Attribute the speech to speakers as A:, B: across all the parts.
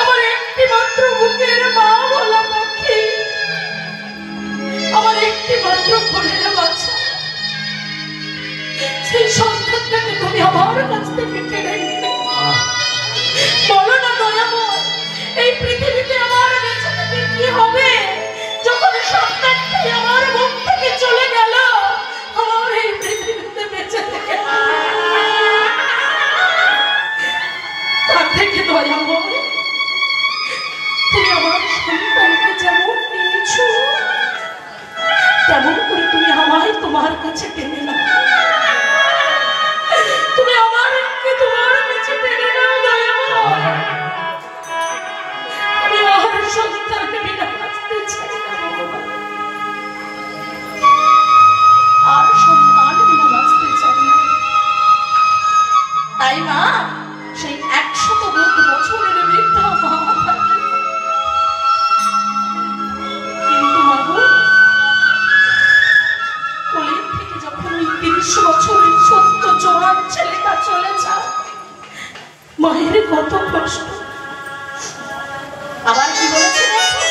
A: আমার একটি মাত্র বুকের মা বলা পাখি, আমার একটি মাত্র কোলের বাচ্চা, সেই সন্তানটাকে তুমি আমার কাছ থেকে কেড়ে নিলে। বলো না দয়াময়, এই পৃথিবীতে আমার বেঁচে থেকে কি হবে যখন সন্তানটাই আমার মুখ থেকে চলে গেল? আমার এই পৃথিবীতে বেঁচে থেকে তার থেকে দয়াময়, তুমি আমার সন্তানকে যেমন নিয়েছো তেমন করে তুমি আমায় তোমার কাছে টেনে নাও। তুমি আমাকে তোমার কাছে টেনে নাও দয়াময়। আমি আর সন্তানকে বিনা বাঁচতে চাই না, আর সন্তান বিনা বাঁচতে চাই না। তাই মা সেই 100 বছরের বৃদ্ধা মা থাকে। কিন্তু মাগো, কোলের থেকে যখন ওই 30 বছরের ছোট্ট জোয়ান ছেলেটা চলে যায়, মায়ের কত কষ্ট। আবার কি বলেছে দেখো,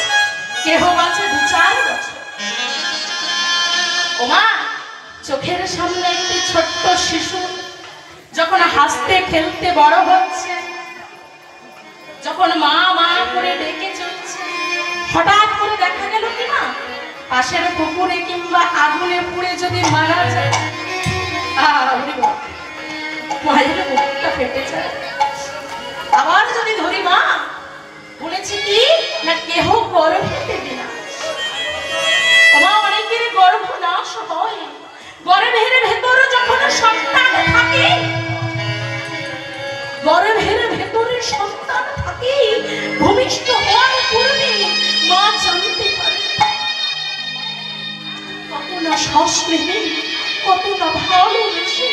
A: কেহ বাঁচে 2-4 বছর। ও মা, চোখের সামনে একটি ছোট্ট শিশু যখন হাসতে খেলতে বড় হচ্ছে, যখন মা মা করে ডেকে চলছে, হঠাৎ করে দেখা গেল কি না পাশের পুকুরে কিংবা আগুনে পুড়ে যদি মারা যায়, মায়ের বুকটা ফেটে যায়। আবার যদি ধরি মা বলেছি কি না কেহ গর্ভে দেবে না। মা, অনেকের গর্ভ নাশ হয়, গর্ভের ভেতরে যখন সন্তান থাকে, গর্ভের ভেতরে সন্তান থাকে, ভূমিষ্ঠ হওয়ার পূর্বে মা জানতে পারে কত না সস্নেহে, কত না ভালোবেসে,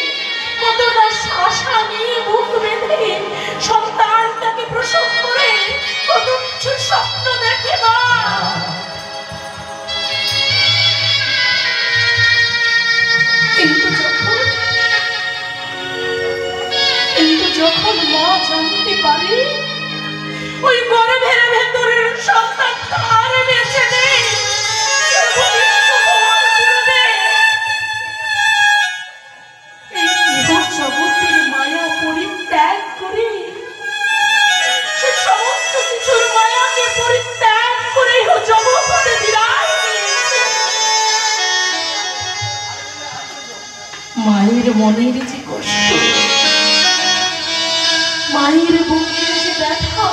A: কত না শ্বাসা নিয়ে বুক বেঁধে সন্তানটাকে প্রসব করে কত কিছু স্বপ্ন দেখে মা। কিন্তু যখন মা জানতে পারে ওই গর্ভের ভেতরের সন্তানটা আর বেঁচে নেই, জগতের মায়া পরিত্যাগ করে, সে সমস্ত কিছুর মায়াকে পরিত্যাগ করে জগতে বিরাজ নিয়েছে। মায়ের মনের যে কষ্ট, মায়ের বুকের যে ব্যথা,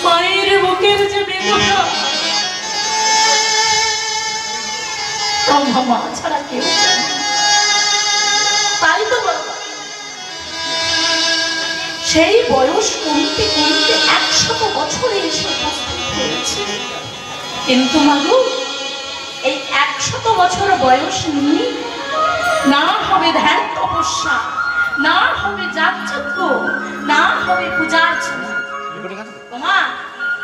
A: মায়ের বুকের যে বেদনা, মা ছাড়া কেউ জানে। তাই তো বাবা, সেই বয়স কমতে কমতে 100 বছরে এসে উপস্থিত হয়েছে। কিন্তু মাগো, এই 100 বছর বয়স নিয়ে না হবে ধ্যান তপস্যা, না হবে যাগযজ্ঞ, না হবে পূজার্চনা। মা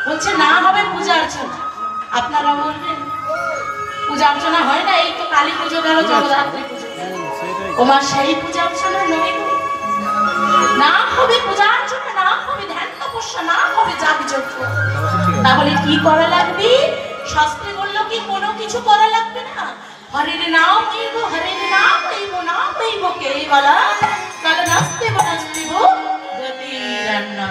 A: বলছে না হবে পূজার্চনা। আপনারা বলবেন পূজার্চনা হয় না, এই তো কালী পুজো গেল, জগদ্ধাত্রী পুজো গেল। ওমা, সেই পূজার্চনা নয়, না হবে পূজার্চনা, না হবে ধ্যান তপস্যা, না হবে যাগযজ্ঞ। তাহলে কি করা লাগবে? শাস্ত্রে বললো কি কোনো কিছু করা লাগবে না। হরির নাম হইব, হরির নাম হইব, নাম হইব কেবলা, কাল নাস্তে বনস্তিব গতিরান্না।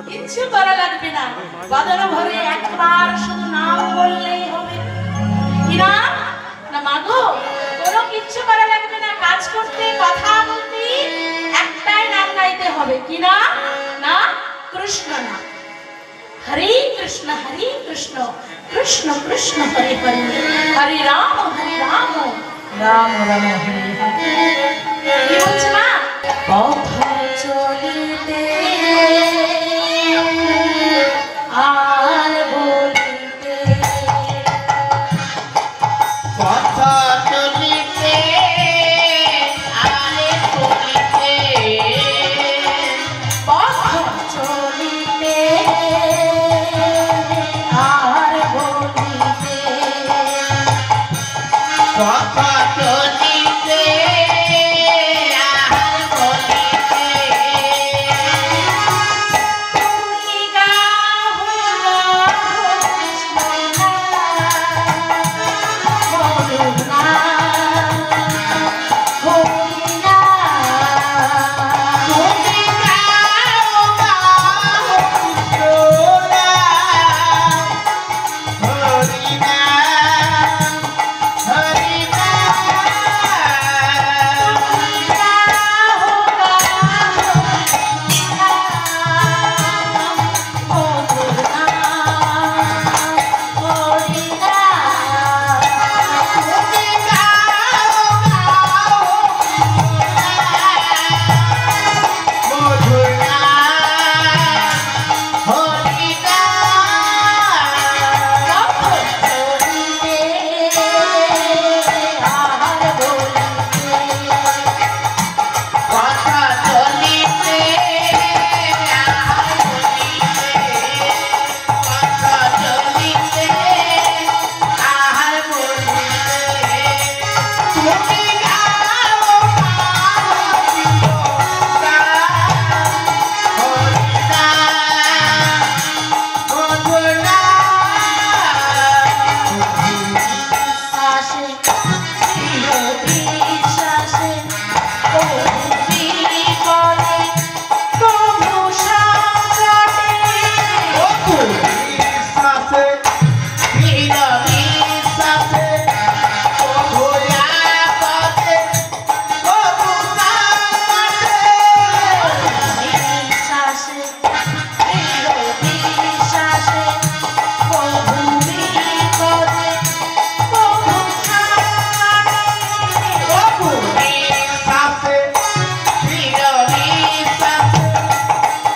A: কিচ্ছু করা লাগবে না, বাদর ভরে একবার শুধু নাম বললেই হবে। কি নাম? না মাগো, কোনো কিচ্ছু করা লাগবে না। কাজ করতে, কথা বলতে একটাই নাম গাইতে হবে। কি নাম? না কৃষ্ণ নাম। হরে কৃষ্ণ কৃষ্ণ কৃষ্ণ হরে হরে, হরে রাম রাম রাম হরে হরে। কি বলছে মা? পথ চলিতে আর বলিতে,
B: পথ চলিতে আর বলিতে,
A: পথ চলিতে আর বলিতে,
B: পথ চলিতে
A: বিশ্বাসে প্রভু বিপদে প্রভু সংকটে
B: বিশ্বাসে দৃঢ় বিশ্বাসে প্রভু আপদে প্রভু সংকটে
A: বিশ্বাসে দৃঢ় বিশ্বাসে প্রভু বিপদে প্রভু সংকটে
B: প্রভু বিশ্বাসে দৃঢ় বিশ্বাসে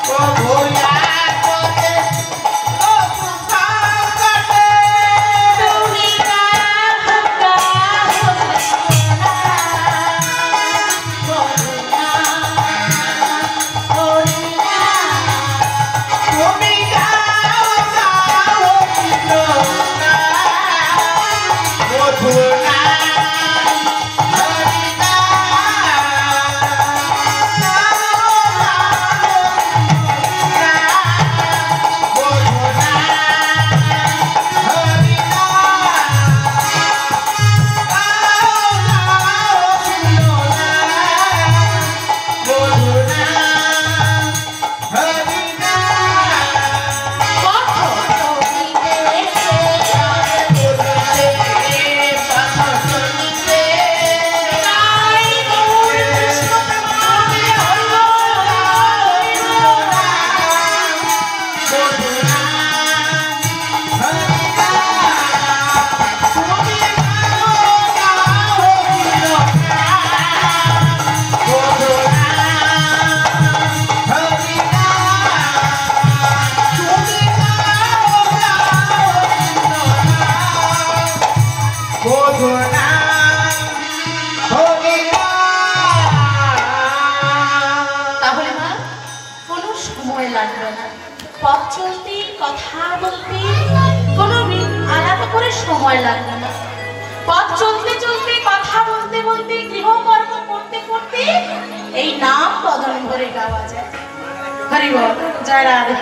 B: প্রভু আপদে প্রভু সংকটে
A: তুমি কাহকা হইনা করুণা করিনা
B: তুমি গাও গাও কৃষ্ণনা মধুনা হরিনা মধুনা হরিনা মধুনা হরিনা
A: পথ চলিতে তাই গৌর কৃষ্ণ প্রেমানন্দে হরিল তাহলে মা কোনো সময় লাগবে না পথ চলতে কথা বলতে কোনো আলাদা করে সময় লাগবে না পথ চলতে চলতে কথা বলতে বলতে গৃহকর্ম করতে করতে এই নাম বদন করে গাওয়া যায় হরি বল জয় রাধে